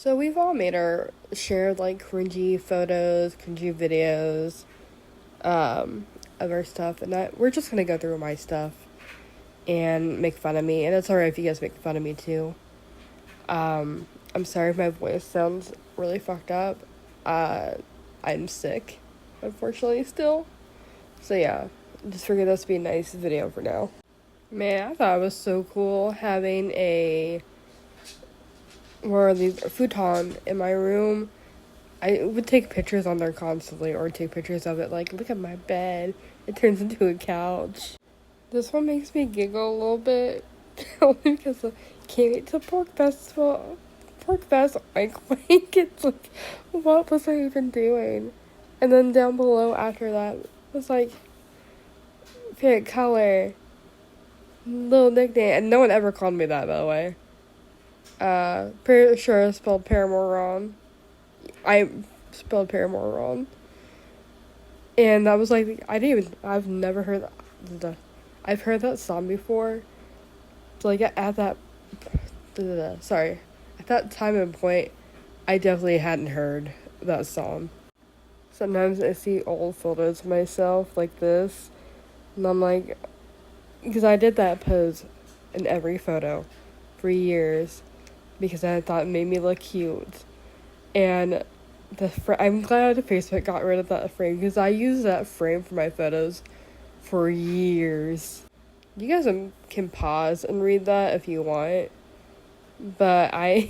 So we've all made our shared like cringy photos, cringy videos, of our stuff, and we're just gonna go through my stuff and make fun of me, and it's alright if you guys make fun of me too. I'm sorry if my voice sounds really fucked up. I'm sick, unfortunately, still. So yeah, just figured this would be a nice video for now. Man, I thought it was so cool having one of these futon in my room. I would take pictures on there constantly, or take pictures of it, like, look at my bed. It turns into a couch. This one makes me giggle a little bit, only because I can't wait to Pork Festival. Pork Fest, like, it's like, what was I even doing? And then down below after that was like, favorite color, little nickname, and no one ever called me that, by the way. Pretty sure I spelled Paramore wrong. I spelled Paramore wrong. And that was like, I've never heard that. I've heard that song before. So like at that time and point, I definitely hadn't heard that song. Sometimes I see old photos of myself like this, and I'm like, because I did that pose in every photo for years, because I thought it made me look cute. And I'm glad Facebook got rid of that frame, because I used that frame for my photos for years. You guys can pause and read that if you want, but I've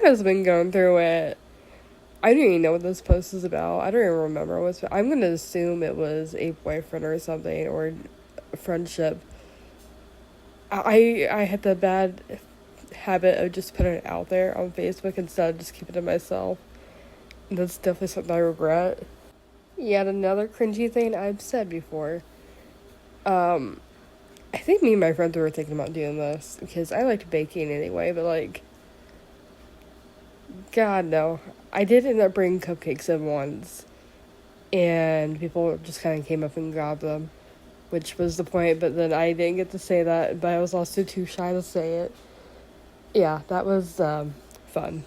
just been going through it. I don't even know what this post is about. I don't even remember I'm gonna assume it was a boyfriend or something, or a friendship. I had the bad habit of just putting it out there on Facebook instead of just keeping it to myself. And that's definitely something I regret. Yet another cringy thing I've said before. I think me and my friends were thinking about doing this, because I liked baking anyway, but like, God no. I did end up bringing cupcakes in once, and people just kind of came up and grabbed them, which was the point, but then I didn't get to say that, but I was also too shy to say it. Yeah, that was fun.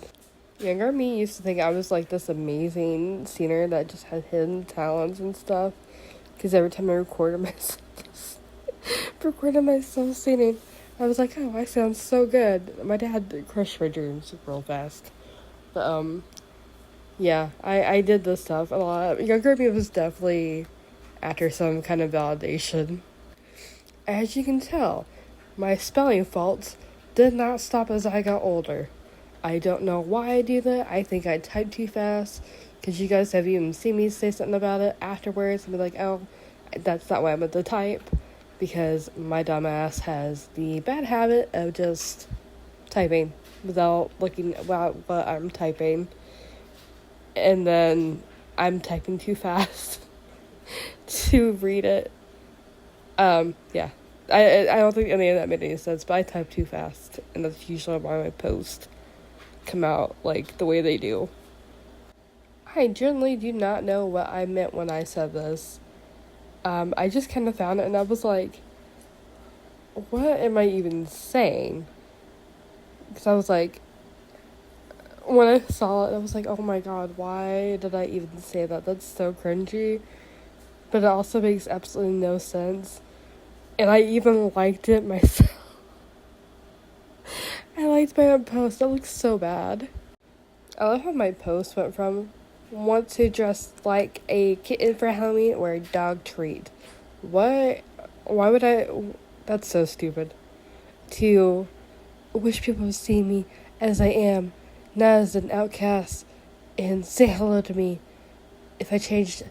Younger me used to think I was like this amazing singer that just had hidden talents and stuff, because every time I recorded myself singing, I was like, oh, I sound so good. My dad crushed my dreams real fast. But yeah, I did this stuff a lot. Younger me was definitely after some kind of validation. As you can tell, my spelling faults did not stop as I got older. I don't know why I do that. I think I type too fast, because you guys have even seen me say something about it afterwards and be like, oh, that's not why I meant to type, because my dumb ass has the bad habit of just typing without looking at what I'm typing, and then I'm typing too fast to read it. Yeah. I don't think any of that made any sense, but I type too fast, and that's usually why my posts come out like the way they do. I generally do not know what I meant when I said this. I just kind of found it, and I was like, what am I even saying? Because I was like, when I saw it, I was like, oh my god, why did I even say that? That's so cringy. But it also makes absolutely no sense. And I even liked it myself. I liked my own post. That looks so bad. I love how my post went from want to dress like a kitten for Halloween or a dog treat. What? Why would I? That's so stupid. To wish people would see me as I am, not as an outcast, and say hello to me. If I changed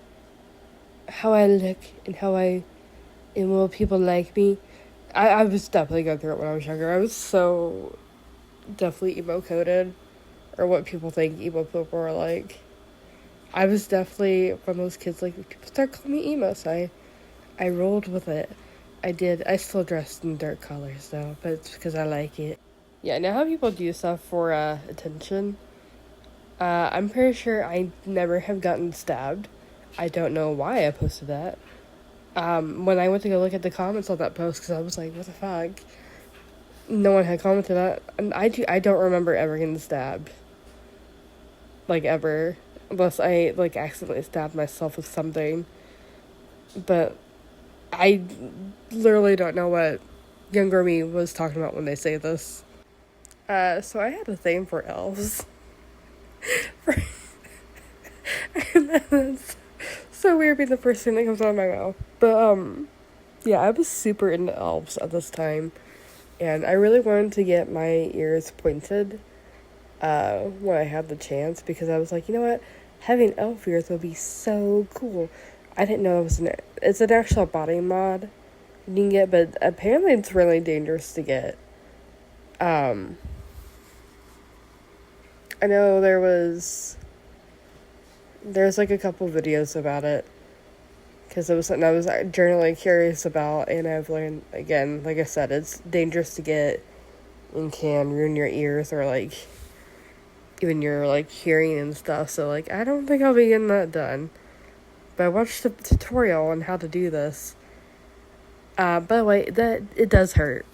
how I look and will people like me? I was definitely going through it when I was younger. I was so definitely emo coded, or what people think emo people are like. I was definitely one of those kids, like, people start calling me emo, so I rolled with it. I did. I still dressed in dark colors though, but it's because I like it. Yeah, now how people do stuff for attention. I'm pretty sure I never have gotten stabbed. I don't know why I posted that. When I went to go look at the comments on that post, because I was like, what the fuck? no one had commented that. And I don't remember ever getting stabbed. Like, ever. Unless I, like, accidentally stabbed myself with something. But I literally don't know what younger me was talking about when they say this. So I had a thing for elves. And that's so weird being the first thing that comes out of my mouth. But, yeah, I was super into elves at this time. And I really wanted to get my ears pointed when I had the chance, because I was like, you know what? Having elf ears would be so cool. I didn't know it's an actual body mod you can get, but apparently it's really dangerous to get. I know there's like a couple videos about it, because it was something I was generally curious about, and I've learned, again, like I said, it's dangerous to get and can ruin your ears or, like, even your, like, hearing and stuff. So, like, I don't think I'll be getting that done. But I watched the tutorial on how to do this. By the way, it does hurt.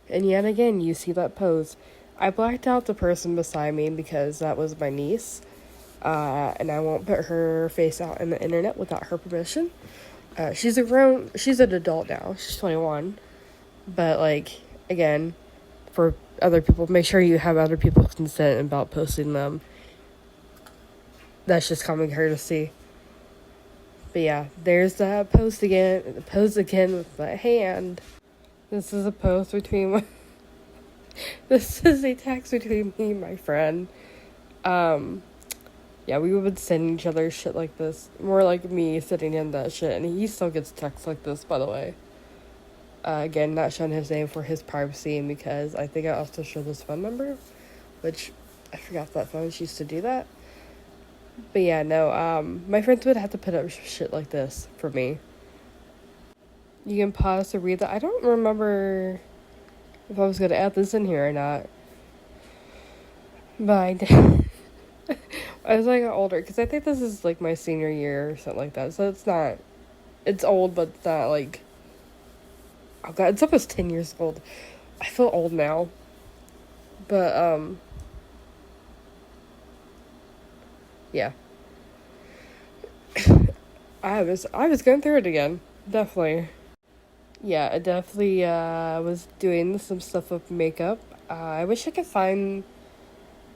And yet again, you see that pose. I blacked out the person beside me because that was my niece. And I won't put her face out in the internet without her permission. She's an adult now. She's 21. But, like, again, for other people, make sure you have other people's consent about posting them. That's just common courtesy. But yeah, there's that pose again with my hand. This is a post between this is a text between me and my friend. Yeah, we would send each other shit like this. More like me sending him that shit, and he still gets texts like this, by the way. Again, not showing his name for his privacy, and because I think I also showed his phone number, which I forgot that phones used to do that. But yeah, no, my friends would have to put up shit like this for me. You can pause to read that. I don't remember if I was going to add this in here or not. But I did. As I got older, because I think this is, like, my senior year or something like that. So it's old, but it's not, like, oh god, it's almost 10 years old. I feel old now. But, yeah. I was going through it again. Definitely. Yeah, I definitely, was doing some stuff with makeup. I wish I could find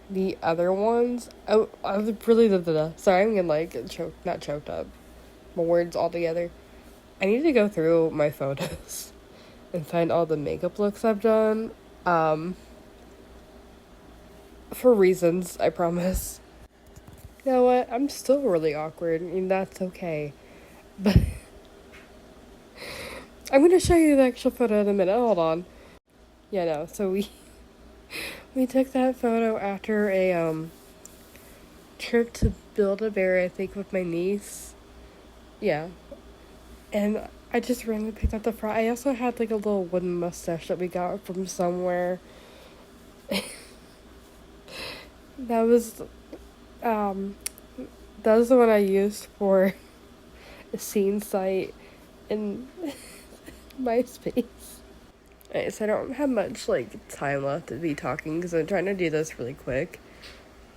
the other ones. I was really, sorry, I'm getting, like, not choked up. My words all together. I need to go through my photos and find all the makeup looks I've done. For reasons, I promise. You know what? I'm still really awkward, and that's okay. But I'm gonna show you the actual photo in a minute. Hold on. Yeah, no. So we took that photo after a trip to Build-A-Bear, I think, with my niece. Yeah. And I just randomly picked up the front. I also had, like, a little wooden mustache that we got from somewhere. That was the one I used for a scene site in MySpace. Alright, so I don't have much, like, time left to be talking, because I'm trying to do this really quick.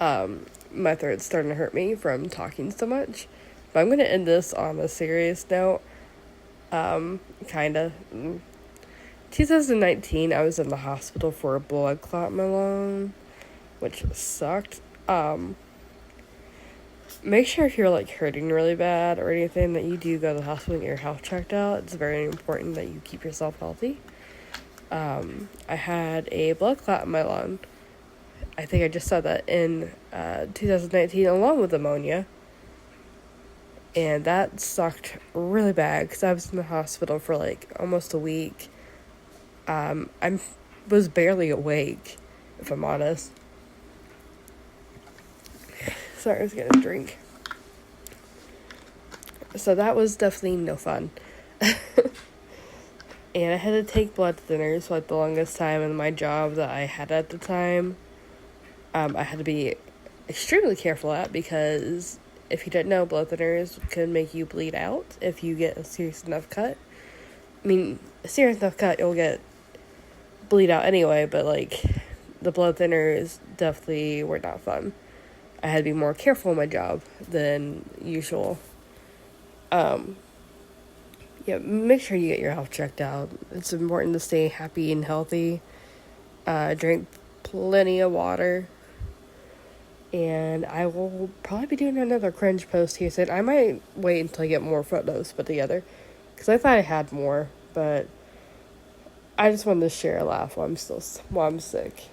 My throat's starting to hurt me from talking so much. But I'm going to end this on a serious note. Kinda. 2019, I was in the hospital for a blood clot in my lung, which sucked. Make sure if you're, like, hurting really bad or anything that you do go to the hospital and get your health checked out. It's very important that you keep yourself healthy. I had a blood clot in my lung. I think I just said that in 2019, along with pneumonia. And that sucked really bad because I was in the hospital for, like, almost a week. I was barely awake, if I'm honest. Sorry, I was getting a drink. So that was definitely no fun. And I had to take blood thinners for, like, the longest time in my job that I had at the time. I had to be extremely careful at, because if you didn't know, blood thinners can make you bleed out if you get a serious enough cut. I mean, a serious enough cut, you'll get bleed out anyway, but like the blood thinners definitely were not fun. I had to be more careful in my job than usual. Yeah, make sure you get your health checked out. It's important to stay happy and healthy. Drink plenty of water. And I will probably be doing another cringe post here soon. I might wait until I get more photos put together, because I thought I had more, but I just wanted to share a laugh while I'm sick.